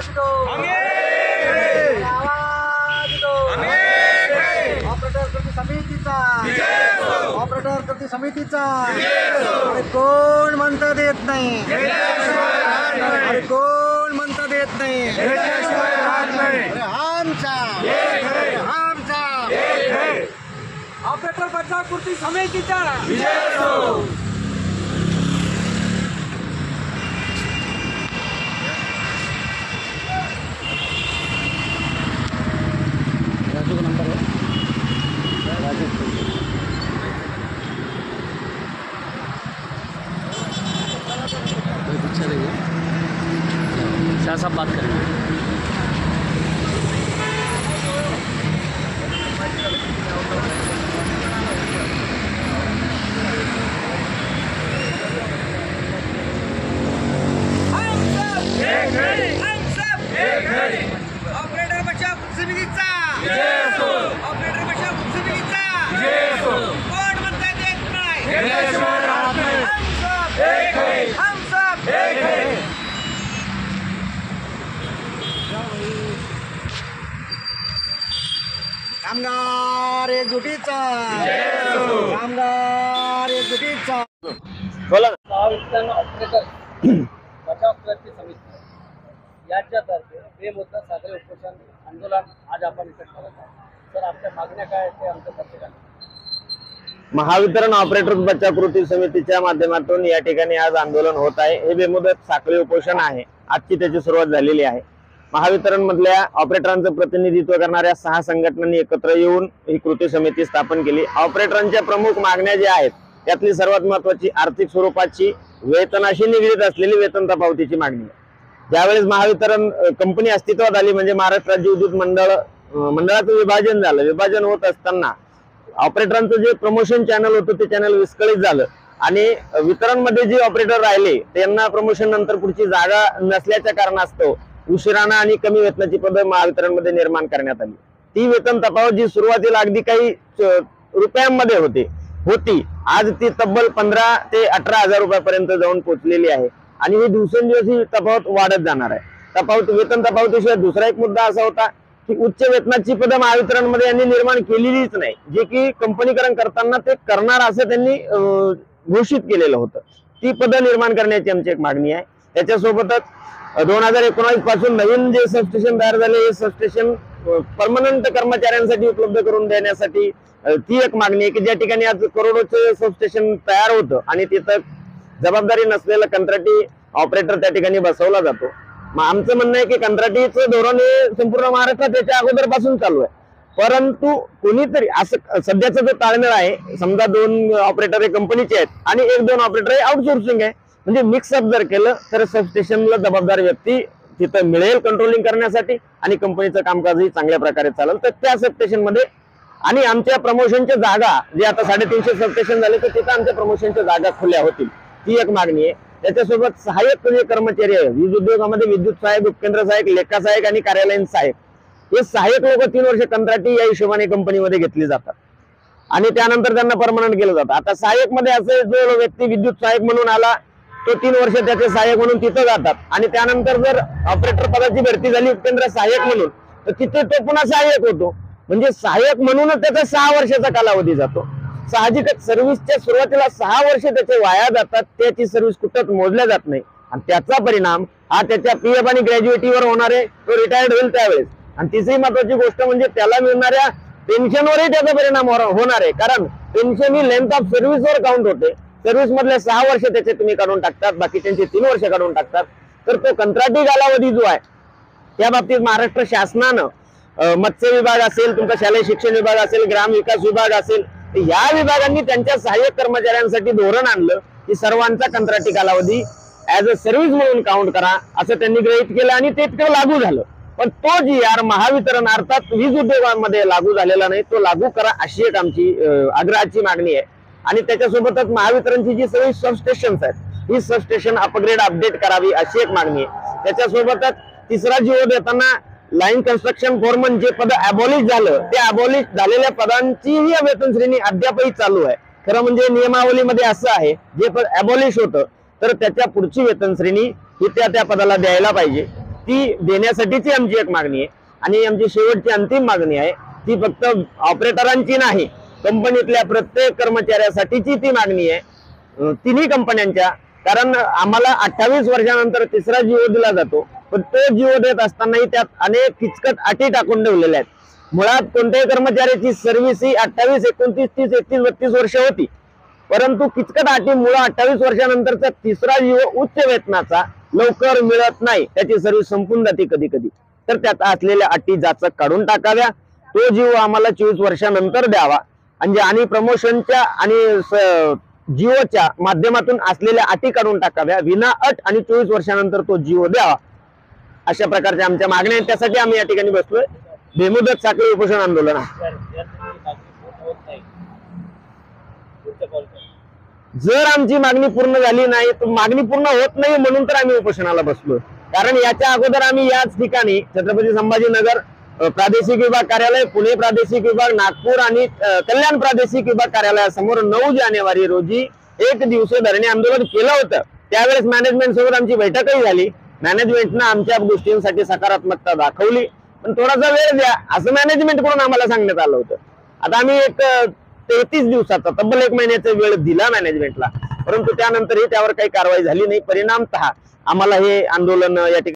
आवाज दो, आवाज दो। ऑपरेटर कृती समितीचा, ऑपरेटर कृती समितीचा। अरे कोण म्हणता देत नाही, अरे कोण म्हणता देत नाही। अरे आमचा, आमचा ऑपरेटर बचाव कृती समितीचा राजू का नंबर है, राजू अच्छा रहेगा। शाह साहब बात करेंगे। ऑपरेटर बचाव समितीचा, ऑपरेटर बचाव समितीचा कोण म्हणता देत नाही। हम सब एक है। कामगार एकजुटीचा, कामगार एकजुटीचा। बोला ना। महावितरण ऑपरेटर बचाव कृती समिती यांच्यातर्फे बेमुदत साखळी उपोषण आंदोलन आज आपण इथे करत आहोत। तर आपल्या मागण्या काय आहेत ते आमच्या पत्रकारांनी महावितरण ऑपरेटर बचाव कृती समितीच्या माध्यमातून या ठिकाणी आज आंदोलन होत आहे। हे बेमुदत साखळी उपोषण आहे, आजची त्याची सुरुवात झालेली आहे। महावितरण मधल्या ऑपरेटरांचं प्रतिनिधित्व करणाऱ्या 6 संघटनांनी एकत्र येऊन ही कृती समिती स्थापन केली। ऑपरेटरांच्या प्रमुख मागण्या ज्या आहेत त्यातली सर्वात महत्त्वाची आर्थिक स्वरूपाची वेतनाशी निगडीत असलेली वेतन तफावतीची मागणी आहे। ज्यावेळेस महावितरण कंपनी अस्तित्वात आली म्हणजे महाराष्ट्र राज्य विद्युत मंडळाचं विभाजन झालं। विभाजन होत असताना ऑपरेटरांचं जे प्रमोशन चॅनल होतं ते चॅनल विस्कळीत झालं आणि वितरण मध्ये जे ऑपरेटर राहिले त्यांना प्रमोशन नंतर पुढची जागा नसल्याच्या कारणास्तव उशिराने आणि कमी वेतनाची पदे महावितरण मध्ये निर्माण करण्यात आली। ती वेतन तफावत जी सुरुवातीला अगदी काही रुपयांमध्ये होती आज ती तब्बल 15 ते 18,000 रुपयापर्यंत जाऊन पोहोचलेली आहे आणि ही दिवसेंदिवस ही तफावत वाढत जाणार आहे। वेतन तफावतीशिवाय दुसरा एक मुद्दा असा होता की उच्च वेतनाची पदं महावितरण मध्ये यांनी निर्माण केलेलीच नाही, जे की कंपनीकरण करताना ते करणार असं त्यांनी घोषित केलेलं होतं। ती पदं निर्माण करण्याची आमची एक मागणी आहे। त्याच्यासोबतच 2019 पासून नवीन जे सबस्टेशन तयार झाले हे सबस्टेशन परमनंट कर्मचाऱ्यांसाठी उपलब्ध करून देण्यासाठी ती एक मागणी आहे की ज्या ठिकाणी आज करोडोचं सबस्टेशन तयार होतं आणि तिथं जबाबदारी नसलेला कंत्राटी ऑपरेटर त्या ठिकाणी बसवला जातो। मग आमचं म्हणणं आहे की कंत्राटीचं धोरण हे संपूर्ण महाराष्ट्रात त्याच्या अगोदरपासून चालू आहे, परंतु कोणीतरी असं सध्याचं जो ताळमेळ आहे समजा 2 ऑपरेटर हे कंपनीचे आहेत आणि 1-2 ऑपरेटर हे आउटसोर्सिंग आहे म्हणजे मिक्सअप जर केलं तर सबस्टेशनला जबाबदार व्यक्ती तिथं मिळेल कंट्रोलिंग करण्यासाठी आणि कंपनीचं कामकाजही चांगल्या प्रकारे चालेल। तर त्या सबस्टेशन मध्ये आणि आमच्या प्रमोशनच्या जागा जे आता 350 सबस्टेशन झाले तर तिथं आमच्या प्रमोशनच्या जागा खुल्या होतील, ती एक मागणी आहे। त्याच्यासोबत सहाय्यक जे कर्मचारी आहे वीज उद्योगामध्ये विद्युत सहाय्यक, उपकेंद्र सहाय्यक, लेखा सहाय्यक आणि कार्यालयीन सहाय्यक हे सहाय्यक लोक 3 वर्ष कंत्राटी या हिशोबाने कंपनीमध्ये घेतली जातात आणि त्यानंतर त्यांना परमनंट केलं जातं। आता सहाय्यक मध्ये असे जो व्यक्ती विद्युत सहाय्यक म्हणून आला तो 3 वर्ष त्याचे सहाय्यक म्हणून तिथं जातात आणि त्यानंतर जर ऑपरेटर पदाची भरती झाली उपकेंद्र सहाय्यक म्हणून तर तिथे तो पुन्हा सहाय्यक होतो, म्हणजे सहाय्यक म्हणूनच त्याचा 6 वर्षाचा कालावधी जातो। साहजिकच सर्व्हिसच्या सुरुवातीला 6 वर्ष त्याचे वाया जातात, त्याची सर्व्हिस कुठंच मोजल्या जात नाही आणि त्याचा परिणाम हा त्याच्या पीएफ आणि ग्रॅज्युएटीवर होणार आहे, तो रिटायर्ड होईल त्यावेळेस। आणि तिसरी महत्वाची गोष्ट म्हणजे त्याला मिळणाऱ्या पेन्शनवरही त्याचा परिणाम होणार आहे, कारण पेन्शन ही लेंथ ऑफ सर्व्हिसवर काउंट होते। सर्व्हिस मधले 6 वर्ष त्याचे तुम्ही काढून टाकतात, बाकीच्यांचे 3 वर्ष काढून टाकतात, तर तो कंत्राटी कालावधी जो आहे त्या बाबतीत महाराष्ट्र शासनानं मत्स्य विभाग असेल, तुमचा शालेय शिक्षण विभाग असेल, ग्राम विकास विभाग असेल, या विभागांनी त्यांच्या सहाय्यक कर्मचाऱ्यांसाठी धोरण आणलं की सर्वांचा कंत्राटी कालावधी ऍज अ सर्व्हिस म्हणून काउंट करा असं त्यांनी गृहीत केलं आणि ते लागू झालं। पण तो GR महावितरण अर्थात वीज उद्योगामध्ये लागू झालेला नाही, तो लागू करा अशी एक आमची आग्रहाची मागणी आहे। आणि त्याच्यासोबतच महावितरणची जी सगळी सबस्टेशन्स आहेत ही सबस्टेशन अपग्रेड अपडेट करावी अशी एक मागणी आहे। त्याच्यासोबतच तिसरा जीवो देताना लाईन कन्स्ट्रक्शन फोरमन जे पद अबॉलिश झालं त्या अबॉलिश झालेल्या पदांचीही वेतन श्रेणी अद्यापही चालू आहे। खरं म्हणजे नियमावलीमध्ये असं आहे जे पद अबॉलिश होतं तर त्याच्या पुढची वेतन श्रेणी ही त्या पदाला द्यायला पाहिजे। ती देण्यासाठीची आमची एक मागणी आहे आणि आमची शेवटची अंतिम मागणी आहे ती फक्त ऑपरेटरांची नाही, कंपनीतल्या प्रत्येक कर्मचाऱ्यासाठीची ती मागणी आहे, तिन्ही कंपन्यांच्या. कारण आम्हाला 28 वर्षानंतर तिसरा जिओ दिला जातो, पण तो जिओ देत असतानाही त्यात अनेक किचकट अटी टाकून ठेवलेल्या आहेत. मुळात कोणत्याही कर्मचाऱ्याची सर्व्हिस ही 28, 29, 30, 31, 32 वर्ष होती, परंतु किचकट अटीमुळे 28 वर्षानंतरचा तिसरा जिओ उच्च वेतनाचा लवकर मिळत नाही, त्याची सर्व्हिस संपून जाते कधी कधी. तर त्यात असलेल्या अटी जाचक काढून टाकाव्या, तो जिओ आम्हाला 24 वर्षानंतर द्यावा आणि प्रमोशनच्या आणि जिओच्या माध्यमातून असलेल्या अटी काढून टाकाव्या, विना अट आणि 24 वर्षानंतर तो जिओ द्यावा. अशा प्रकारच्या आमच्या मागण्या आहेत, त्यासाठी आम्ही या ठिकाणी बसलोय. बेमुदत साखळी उपोषण आंदोलन आहे. जर आमची मागणी पूर्ण झाली नाही तर मागणी पूर्ण होत नाही म्हणून तर आम्ही उपोषणाला बसलोय. कारण याच्या अगोदर आम्ही याच ठिकाणी छत्रपती संभाजीनगर प्रादेशिक विभाग कार्यालय, पुणे प्रादेशिक विभाग, नागपूर आणि कल्याण प्रादेशिक विभाग कार्यालयासमोर 9 जानेवारी रोजी एक दिवसीय धरणे आंदोलन केलं होतं. त्यावेळेस मॅनेजमेंट सोबत आमची बैठकही झाली. मॅनेजमेंटनं आमच्या गोष्टींसाठी सकारात्मकता दाखवली, पण थोडासा वेळ द्या असं मॅनेजमेंट कडून आम्हाला सांगण्यात आलं होतं. आता आम्ही एक 33 दिवसाचा तब्बल 1 महिन्याचा वेळ दिला मॅनेजमेंटला, परंतु त्यानंतरही त्यावर काही कारवाई झाली नाही. परिणामतः आम्हाला हे आंदोलन या ठिकाणी